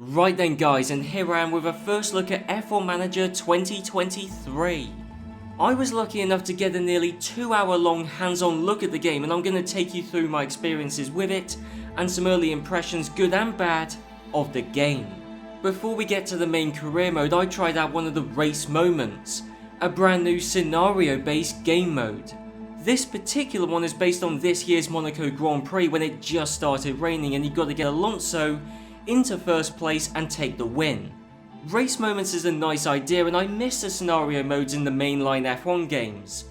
Right then guys, and here I am with a first look at F1 Manager 2023. I was lucky enough to get a nearly 2-hour long hands-on look at the game, and I'm going to take you through my experiences with it and some early impressions, good and bad, of the game. Before we get to the main career mode, I tried out one of the race moments, a brand new scenario based game mode. This particular one is based on this year's Monaco Grand Prix when it just started raining and you got to get Alonso into first place and take the win. Race moments is a nice idea, and I miss the scenario modes in the mainline F1 games.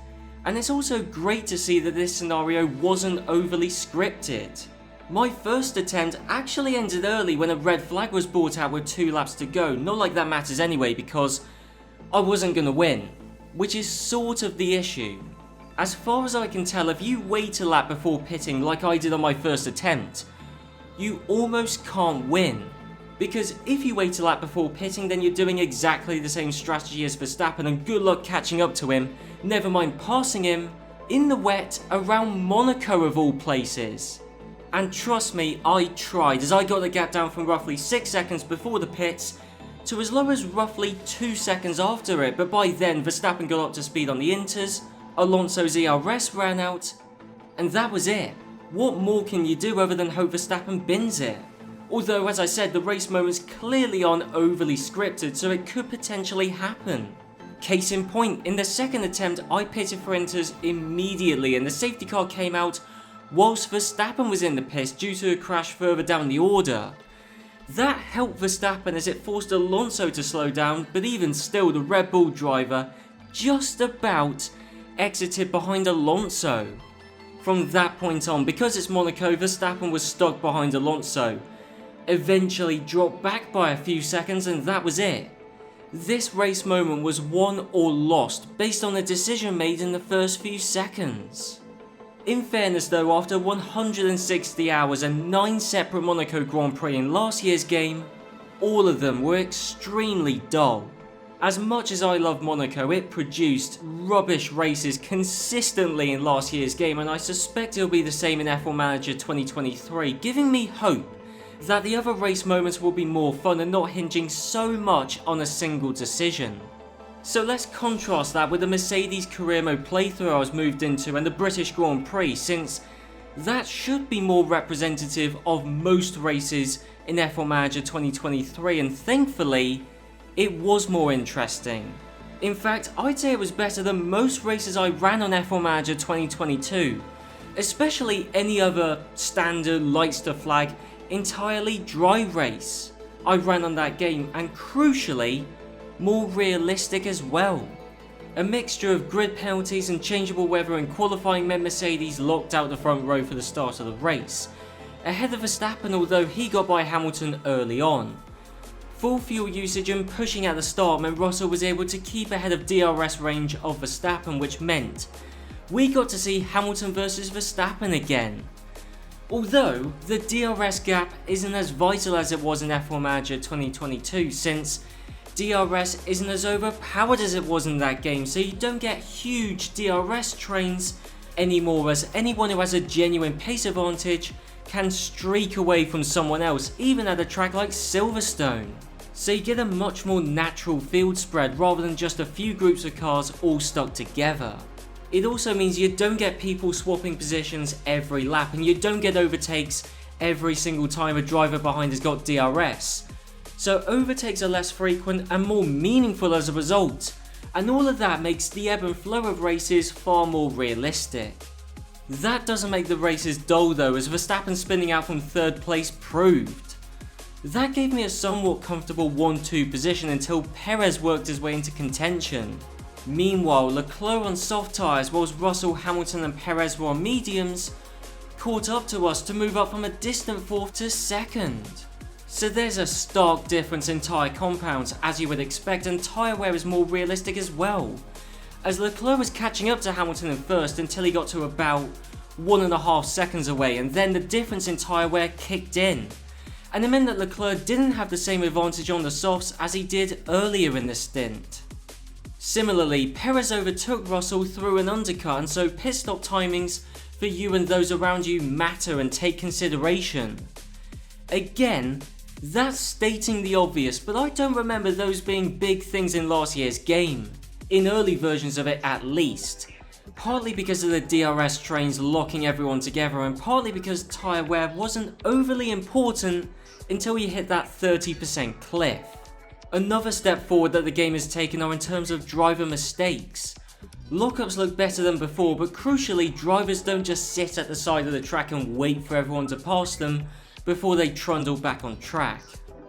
And it's also great to see that this scenario wasn't overly scripted. My first attempt actually ended early when a red flag was brought out with 2 laps to go, not like that matters anyway because I wasn't going to win, which is sort of the issue. As far as I can tell, if you wait a lap before pitting like I did on my first attempt, you almost can't win. Because if you wait a lap before pitting, then you're doing exactly the same strategy as Verstappen, and good luck catching up to him, never mind passing him, in the wet around Monaco of all places. And trust me, I tried, as I got the gap down from roughly 6 seconds before the pits to as low as roughly 2 seconds after it, but by then Verstappen got up to speed on the inters, Alonso's ERS ran out, and that was it. What more can you do other than hope Verstappen bins it? Although, as I said, the race moments clearly aren't overly scripted, so it could potentially happen. Case in point, in the second attempt I pitted for inters immediately and the safety car came out whilst Verstappen was in the pits due to a crash further down the order. That helped Verstappen as it forced Alonso to slow down, but even still the Red Bull driver just about exited behind Alonso. From that point on, because it's Monaco, Verstappen was stuck behind Alonso, eventually dropped back by a few seconds, and that was it. This race moment was won or lost based on a decision made in the first few seconds. In fairness though, after 160 hours and 9 separate Monaco Grand Prix in last year's game, all of them were extremely dull. As much as I love Monaco, it produced rubbish races consistently in last year's game, and I suspect it'll be the same in F1 Manager 2023, giving me hope that the other race moments will be more fun and not hinging so much on a single decision. So let's contrast that with the Mercedes career mode playthrough I was moved into and the British Grand Prix, since that should be more representative of most races in F1 Manager 2023, and thankfully it was more interesting. In fact, I'd say it was better than most races I ran on F1 Manager 2022, especially any other standard lights to flag entirely dry race I ran on that game, and crucially, more realistic as well. A mixture of grid penalties and changeable weather in qualifying meant Mercedes locked out the front row for the start of the race, ahead of Verstappen, although he got by Hamilton early on. Full fuel usage and pushing at the start meant Russell was able to keep ahead of DRS range of Verstappen, which meant we got to see Hamilton versus Verstappen again. Although the DRS gap isn't as vital as it was in F1 Manager 2022, since DRS isn't as overpowered as it was in that game, so you don't get huge DRS trains anymore, as anyone who has a genuine pace advantage can streak away from someone else, even at a track like Silverstone. So you get a much more natural field spread rather than just a few groups of cars all stuck together. It also means you don't get people swapping positions every lap, and you don't get overtakes every single time a driver behind has got DRS. So overtakes are less frequent and more meaningful as a result, and all of that makes the ebb and flow of races far more realistic. That doesn't make the races dull though, as Verstappen spinning out from 3rd place proved. That gave me a somewhat comfortable 1-2 position until Perez worked his way into contention. Meanwhile, Leclerc on soft tyres whilst Russell, Hamilton and Perez were on mediums caught up to us to move up from a distant 4th to 2nd. So there's a stark difference in tyre compounds as you would expect, and tyre wear is more realistic as well, as Leclerc was catching up to Hamilton in 1st until he got to about 1.5 seconds away, and then the difference in tyre wear kicked in, and it meant that Leclerc didn't have the same advantage on the softs as he did earlier in the stint. Similarly, Perez overtook Russell through an undercut, and so pit stop timings for you and those around you matter and take consideration. Again, That's stating the obvious, but I don't remember those being big things in last year's game, in early versions of it at least. Partly because of the DRS trains locking everyone together, and partly because tyre wear wasn't overly important until you hit that 30% cliff. Another step forward that the game has taken are in terms of driver mistakes. Lockups look better than before, but crucially drivers don't just sit at the side of the track and wait for everyone to pass them before they trundle back on track.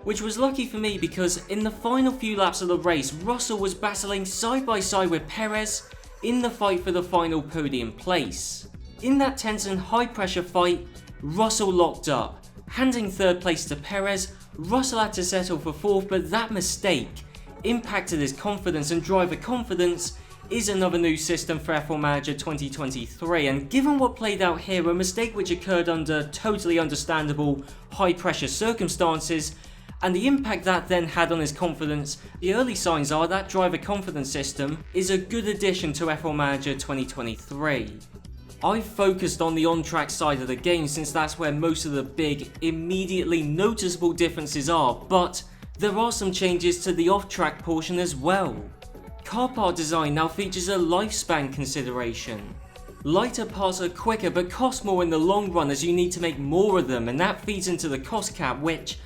Which was lucky for me because in the final few laps of the race, Russell was battling side by side with Perez in the fight for the final podium place. In that tense and high pressure fight, Russell locked up. Handing third place to Perez, Russell had to settle for fourth, but that mistake impacted his confidence, and driver confidence is another new system for F1 Manager 2023, and given what played out here, a mistake which occurred under totally understandable high pressure circumstances, and the impact that then had on his confidence, the early signs are that driver confidence system is a good addition to F1 Manager 2023. I've focused on the on-track side of the game since that's where most of the big, immediately noticeable differences are, but there are some changes to the off-track portion as well. Car part design now features a lifespan consideration. Lighter parts are quicker but cost more in the long run as you need to make more of them, and that feeds into the cost cap, which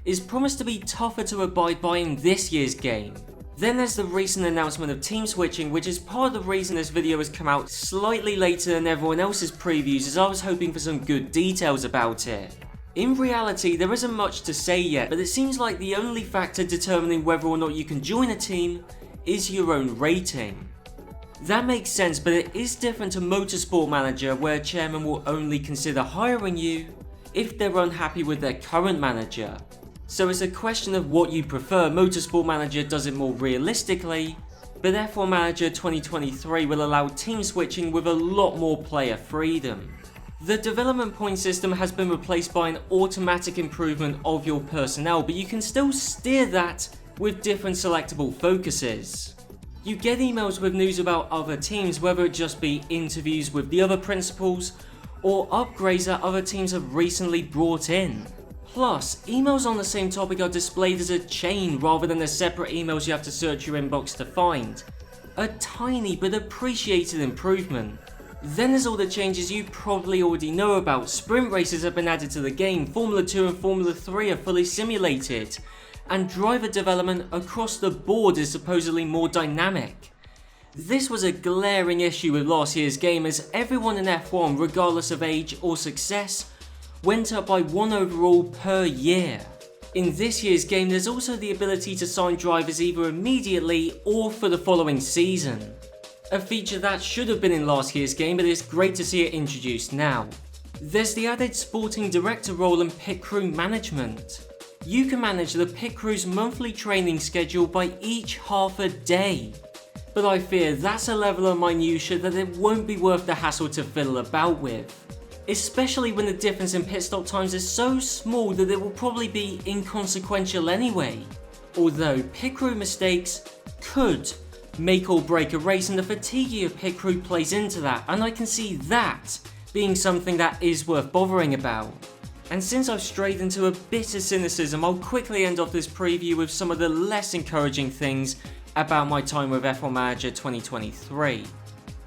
is promised to be tougher to abide by in this year's game. Then there's the recent announcement of team switching, which is part of the reason this video has come out slightly later than everyone else's previews, as I was hoping for some good details about it. In reality, there isn't much to say yet, but it seems like the only factor determining whether or not you can join a team is your own rating. That makes sense, but it is different to Motorsport Manager, where chairman will only consider hiring you if they're unhappy with their current manager. So it's a question of what you prefer. Motorsport Manager does it more realistically, but F1 Manager 2023 will allow team switching with a lot more player freedom. The development point system has been replaced by an automatic improvement of your personnel, but you can still steer that with different selectable focuses. You get emails with news about other teams, whether it just be interviews with the other principals or upgrades that other teams have recently brought in. Plus, emails on the same topic are displayed as a chain rather than as separate emails you have to search your inbox to find. A tiny but appreciated improvement. Then there's all the changes you probably already know about. Sprint races have been added to the game, Formula 2 and Formula 3 are fully simulated, and driver development across the board is supposedly more dynamic. This was a glaring issue with last year's game, as everyone in F1, regardless of age or success, went up by 1 overall per year. In this year's game, there's also the ability to sign drivers either immediately or for the following season. A feature that should have been in last year's game, but it's great to see it introduced now. There's the added sporting director role and pit crew management. You can manage the pit crew's monthly training schedule by each half a day. But I fear that's a level of minutia that it won't be worth the hassle to fiddle about with. Especially when the difference in pit stop times is so small that it will probably be inconsequential anyway. Although pit crew mistakes could make or break a race, and the fatigue of pit crew plays into that, and I can see that being something that is worth bothering about. And since I've strayed into a bit of cynicism, I'll quickly end off this preview with some of the less encouraging things about my time with F1 Manager 2023.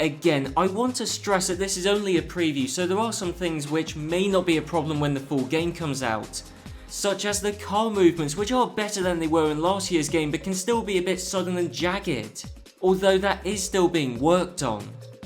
Again, I want to stress that this is only a preview, so there are some things which may not be a problem when the full game comes out, such as the car movements, which are better than they were in last year's game but can still be a bit sudden and jagged, although that is still being worked on.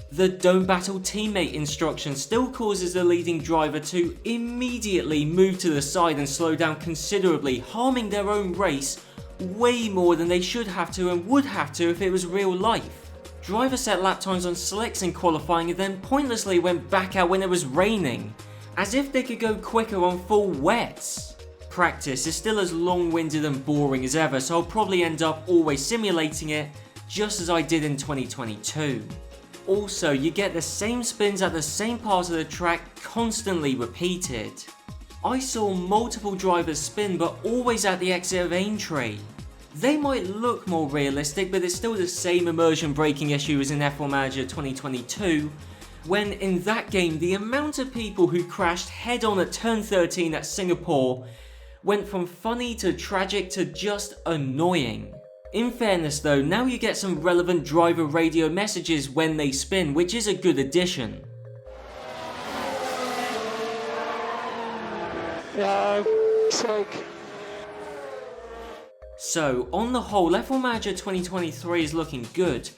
The don't battle teammate instruction still causes the leading driver to immediately move to the side and slow down considerably, harming their own race way more than they should have to and would have to if it was real life. Drivers set lap times on slicks in qualifying and then pointlessly went back out when it was raining, as if they could go quicker on full wets. Practice is still as long-winded and boring as ever, so I'll probably end up always simulating it, just as I did in 2022. Also, you get the same spins at the same part of the track constantly repeated. I saw multiple drivers spin, but always at the exit of Aintree. They might look more realistic, but it's still the same immersion breaking issue as in F1 Manager 2022, when in that game the amount of people who crashed head on at turn 13 at Singapore went from funny to tragic to just annoying. In fairness though, now you get some relevant driver radio messages when they spin, which is a good addition. Yeah, sake. So, on the whole, F1 Manager 2023 is looking good,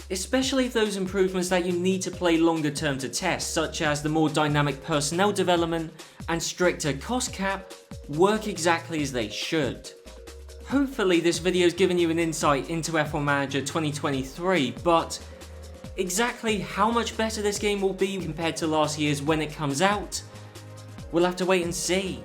especially if those improvements that you need to play longer term to test, such as the more dynamic personnel development and stricter cost cap, work exactly as they should. Hopefully this video has given you an insight into F1 Manager 2023, but exactly how much better this game will be compared to last year's when it comes out, we'll have to wait and see.